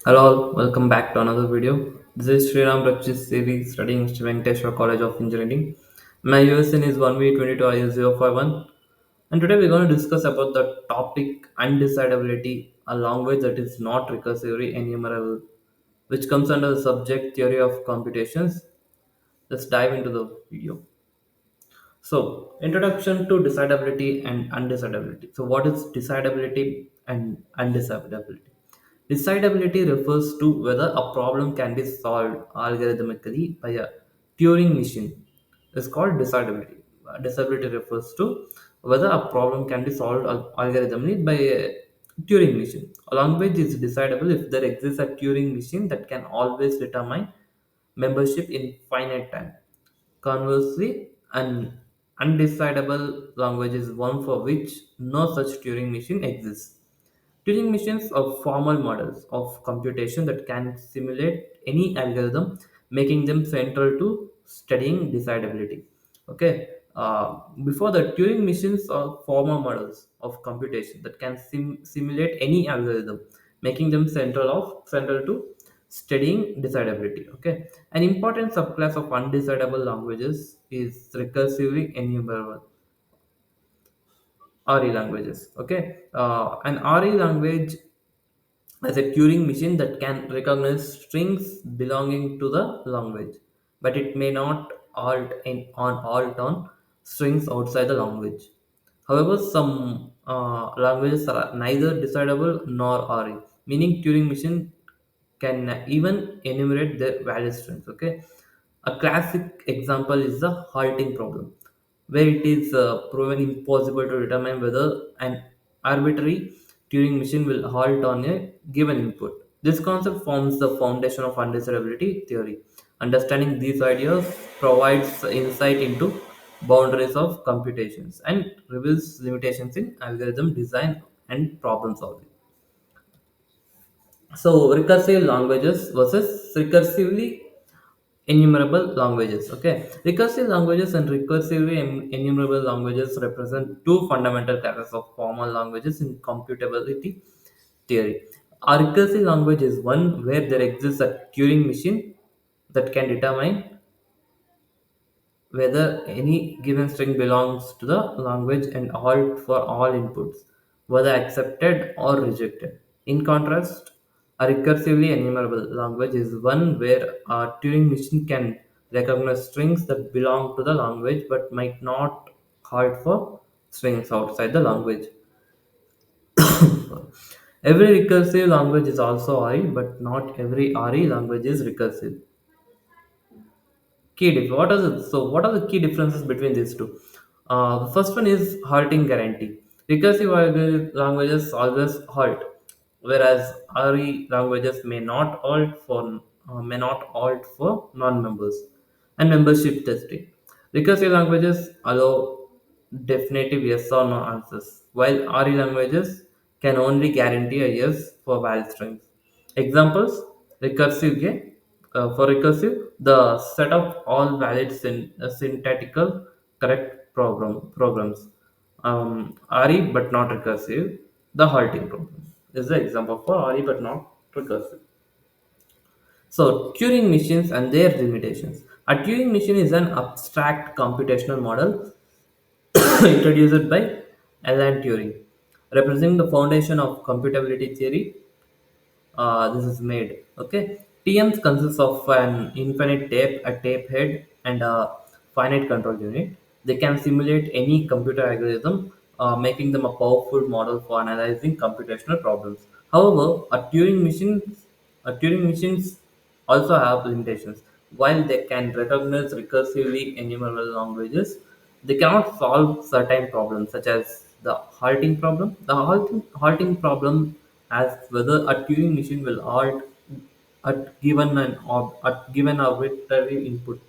Hello, welcome back to another video. This is Sriram Rakshit series studying Venkateshwar College of Engineering. My USN is 1V22 IS051, and today we're going to discuss about the topic undecidability, a language that is not recursively enumerable, which comes under the subject theory of computations. Let's dive into the video. So, introduction to decidability and undecidability. So, what is decidability and undecidability? Decidability refers to whether a problem can be solved algorithmically by a Turing machine. It's called decidability. Decidability refers to whether a problem can be solved algorithmically by a Turing machine. A language is decidable if there exists a Turing machine that can always determine membership in finite time. Conversely, an undecidable language is one for which no such Turing machine exists. Turing machines are formal models of computation that can simulate any algorithm, making them central to studying decidability. Okay. Before the Turing machines are formal models of computation that can simulate any algorithm, making them central to studying decidability. Okay. An important subclass of undecidable languages is recursively enumerable RE languages. Okay. An RE language as a Turing machine that can recognize strings belonging to the language, but it may not alt on strings outside the language. However, some languages are neither decidable nor RE, meaning Turing machine can even enumerate their value strings. Okay, a classic example is the halting problem, where it is proven impossible to determine whether an arbitrary Turing machine will halt on a given input. This concept forms the foundation of undecidability theory. Understanding these ideas provides insight into boundaries of computations and reveals limitations in algorithm design and problem solving. So, recursive languages versus recursively enumerable languages. Okay, recursive languages and recursively enumerable languages represent two fundamental classes of formal languages in computability theory. A recursive language is one where there exists a Turing machine that can determine whether any given string belongs to the language and halt for all inputs, whether accepted or rejected. In contrast, a recursively enumerable language is one where a Turing machine can recognize strings that belong to the language but might not halt for strings outside the language. Every recursive language is also RE, but not every RE language is recursive. What are the key differences between these two? The first one is halting guarantee. Recursive languages always halt, whereas RE languages may not halt for non-members. And membership testing. Recursive languages allow definitive yes or no answers, while RE languages can only guarantee a yes for valid strings. Examples: recursive game. For recursive, the set of all valid syntactical correct programs. RE but not recursive. The halting problem is the example for RE but not recursive. So, Turing machines and their limitations. A Turing machine is an abstract computational model introduced by Alan Turing, representing the foundation of computability theory. This is made. Okay, TMs consists of an infinite tape, a tape head, and a finite control unit. They can simulate any computer algorithm, making them a powerful model for analyzing computational problems. However, a Turing machines also have limitations. While they can recognize recursively enumerable languages, they cannot solve certain problems, such as the halting problem. The halting problem asks whether a Turing machine will halt at given arbitrary input.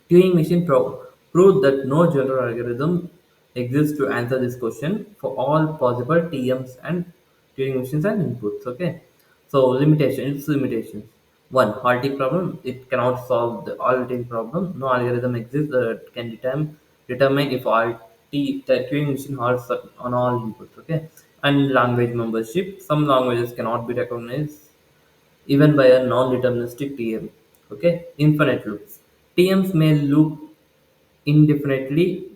Turing machine proved that no general algorithm exists to answer this question for all possible TMs and Turing machines and inputs. Okay, so its limitations. One, halting problem. It cannot solve the halting problem. No algorithm exists that can determine if the Turing machine halts on all inputs. Okay, and language membership. Some languages cannot be recognized even by a non-deterministic TM. Okay, infinite loops. TMs may loop indefinitely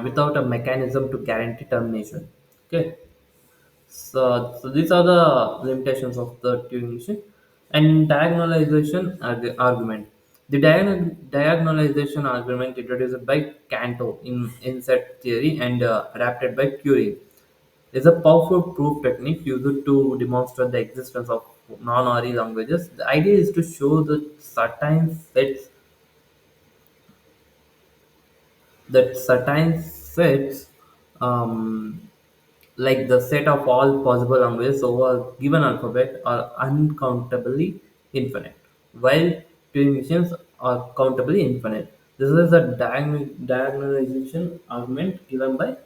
without a mechanism to guarantee termination. Okay, so these are the limitations of the Turing machine. And diagonalization argument. The diagonalization argument introduced by Cantor in set theory and adapted by Turing is a powerful proof technique used to demonstrate the existence of non-RE languages. The idea is to show that certain sets um, like the set of all possible languages over a given alphabet are uncountably infinite, while Turing machines are countably infinite. This is a diagonalization argument given by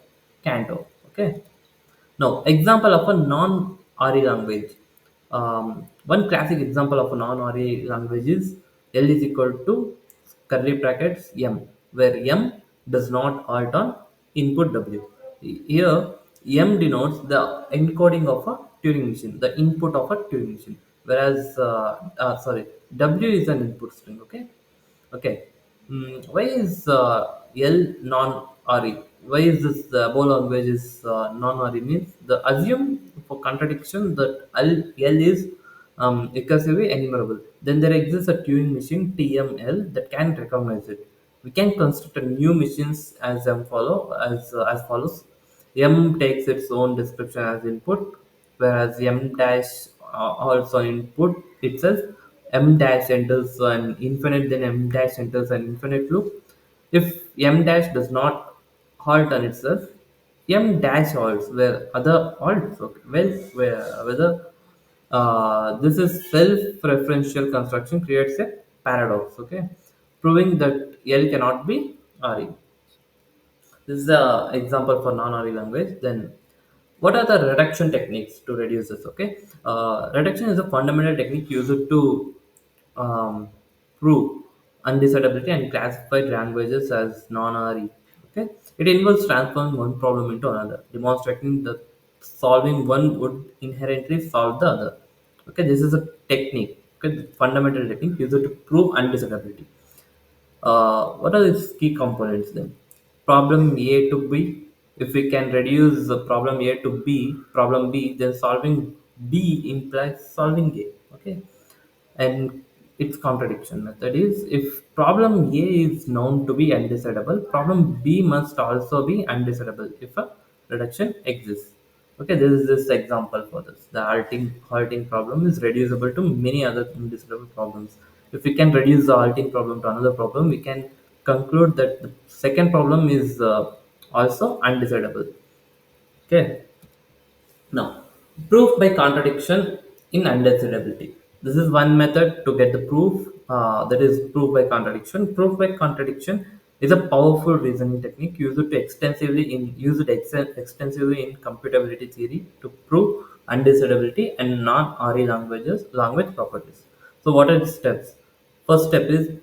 Cantor. Okay. Now, example of a non-RE language. One classic example of a non-RE language is L is equal to curly brackets M, where M does not halt on input W. Here, M denotes the encoding of a Turing machine, the input of a Turing machine, whereas, W is an input string. Okay. Okay. Why is L non-RE? Why is this above language is non-RE? Means the assume for contradiction that L is recursively enumerable. Then there exists a Turing machine TML that can recognize it. We can construct a new machines as follows. M takes its own description as input, whereas M dash also input itself. M dash enters an infinite, then M dash enters an infinite loop. If M dash does not halt on itself, M dash halts where other halts. Okay. Well, whether this is self-referential construction creates a paradox. Okay, proving that L cannot be RE. This is the example for non-RE language. Then, what are the reduction techniques to reduce this? Okay, reduction is a fundamental technique used to um, prove undecidability and classify languages as non-RE. Okay, it involves transforming one problem into another, demonstrating that solving one would inherently solve the other. Okay, this is a technique. Okay, fundamental technique used to prove undecidability. What are its key components then? Problem A to B. If we can reduce the problem A to problem B, then solving B implies solving A. Okay, and its contradiction method is if problem A is known to be undecidable, problem B must also be undecidable if a reduction exists. Okay, this is this example for this. The halting problem is reducible to many other undecidable problems. If we can reduce the halting problem to another problem, we can conclude that the second problem is also undecidable. Okay. Now, proof by contradiction in undecidability. This is one method to get the proof, that is proof by contradiction. Proof by contradiction is a powerful reasoning technique used extensively in computability theory to prove undecidability and non-RE language properties. So, what are the steps? First step is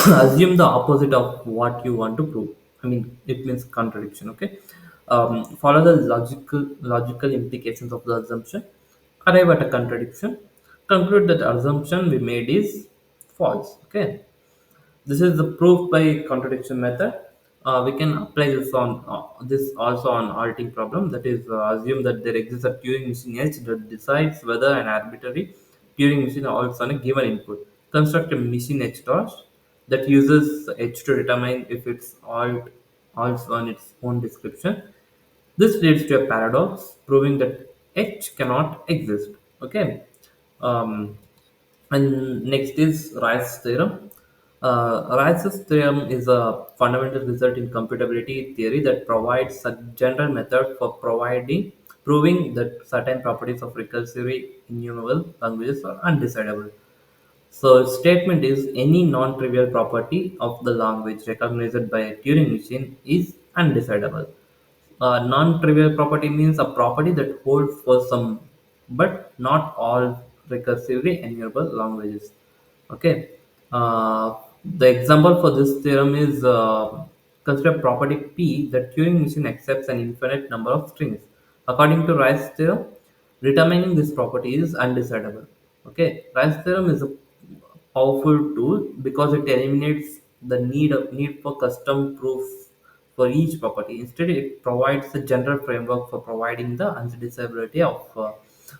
assume the opposite of what you want to prove. I mean, it means contradiction. Okay. Follow the logical implications of the assumption, arrive at a contradiction, conclude that the assumption we made is false. Okay, this is the proof by contradiction method. We can apply this also on halting problem. That is, assume that there exists a Turing machine H that decides whether an arbitrary Turing machine halts on a given input. Construct a machine H task that uses H to determine if it's halts on its own description. This leads to a paradox, proving that H cannot exist. Okay. Um, and next is Rice's theorem. Rice's theorem is a fundamental result in computability theory that provides a general method for proving that certain properties of recursively enumerable languages are undecidable. So, its statement is any non-trivial property of the language recognized by a Turing machine is undecidable. A non-trivial property means a property that holds for some, but not all recursively enumerable languages. Okay. The example for this theorem is consider property P that Turing machine accepts an infinite number of strings. According to Rice's theorem, Determining this property is undecidable. Okay, Rice theorem is a powerful tool because it eliminates the need for custom proof for each property. Instead, it provides a general framework for providing the undecidability of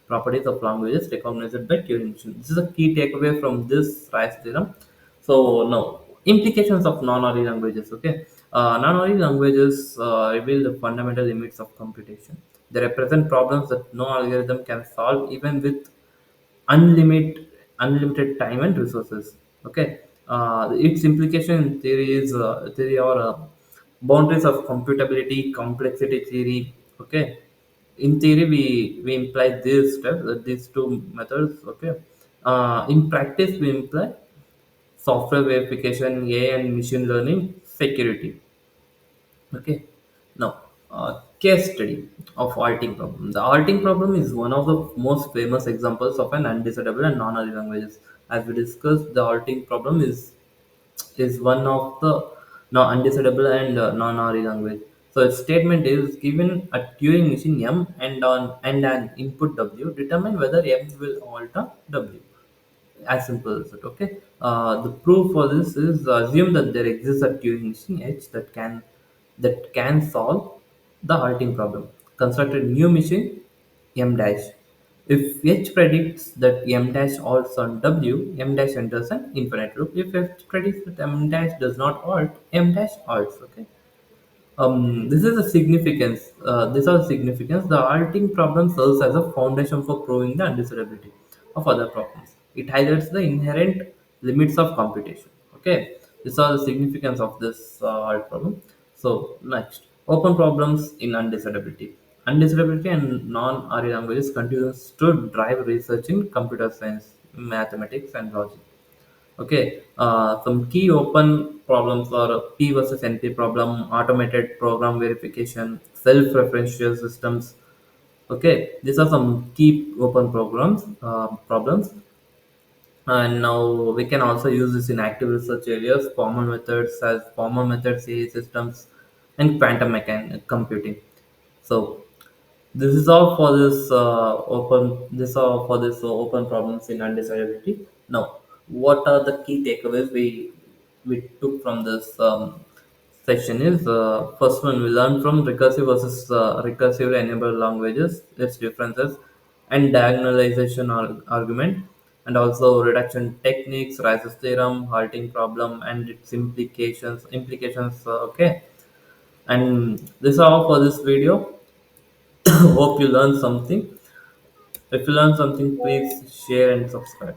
properties of languages recognized by Turing machine. This is a key takeaway from this Rice theorem. So now, implications of non-ORI languages. Okay, non-ORI languages reveal the fundamental limits of computation. They represent problems that no algorithm can solve, even with unlimited time and resources. Okay, its implication in theory is theory or boundaries of computability, complexity theory. Okay, in theory we imply these steps, these two methods. Okay, in practice we imply software verification, AI and machine learning, security. Okay. Now, case study of halting problem. The halting problem is one of the most famous examples of an undecidable and non-ORI languages. As we discussed, the halting problem is one of the undecidable and non-ORI language. So its statement is given a Turing machine M and an input W, determine whether M will alter W. As simple as it. Okay. The proof for this is assume that there exists a Turing machine H that can solve the halting problem. Construct a new machine M dash. If H predicts that M dash halts on W, M dash enters an infinite loop. If H predicts that M dash does not halt, M dash halts. Okay. This is a significance. This has significance. The halting problem serves as a foundation for proving the undecidability of other problems. It highlights the inherent limits of computation. Okay, these are the significance of this halt problem. So next, open problems in undecidability. Undecidability and non-RE languages continues to drive research in computer science, mathematics, and logic. Okay, some key open problems are P versus NP problem, automated program verification, self-referential systems. Okay, these are some key open problems, and now we can also use this in active research areas, formal methods as formal methods, AI systems, and quantum mechanics computing. So this is all for this open. This all for this open problems in undecidability. Now, what are the key takeaways we took from this session? Is first one we learned from recursive versus recursively enabled languages, its differences, and diagonalization argument, and also reduction techniques, Rice's theorem, halting problem, and its implications. Okay, and this is all for this video. Hope you learned something. If you learned something, please share and subscribe.